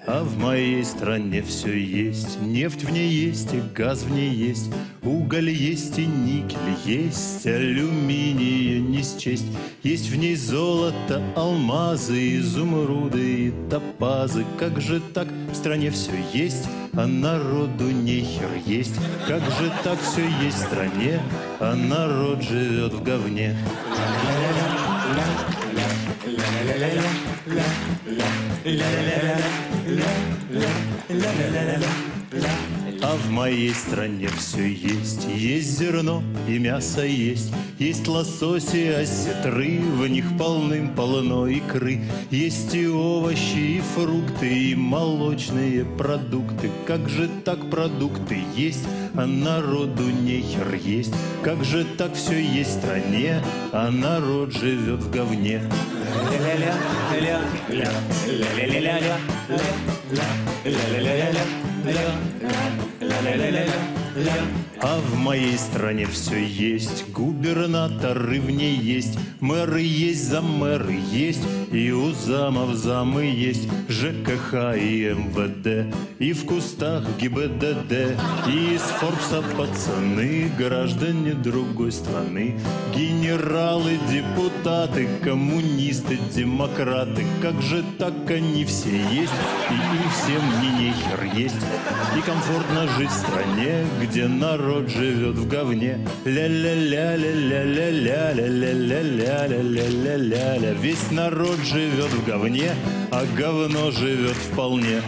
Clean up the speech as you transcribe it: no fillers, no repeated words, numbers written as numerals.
А в моей стране все есть, нефть в ней есть, и газ в ней есть, уголь есть и никель есть, алюминия не счесть. Есть в ней золото, алмазы, изумруды и топазы. Как же так? В стране все есть, а народу нехер есть. Как же так? Все есть в стране, а народ живет в говне. А в моей стране все есть. Есть зерно и мясо есть. Есть лосось и осетры, в них полным-полно икры. Есть и овощи, и фрукты, и молочные продукты. Как же так продукты есть, а народу нехер есть? Как же так все есть в стране, а народ живет в говне? А в моей стране все есть, губернаторы в ней есть, мэры есть, замэры есть, и у замов замы есть, ЖКХ и МВД, и в кустах ГИБДД, и из Форбса пацаны, граждане другой страны, генералы, депутаты, коммунисты, демократы. Как же так они все есть, и им всем не нехер есть, и комфортно жить в стране, где народ живет в говне. Ля-ля-ля-ля-ля-ля-ля-ля-ля-ля-ля-ля-ля-ля-ля. Весь народ живет в говне, а говно живет вполне.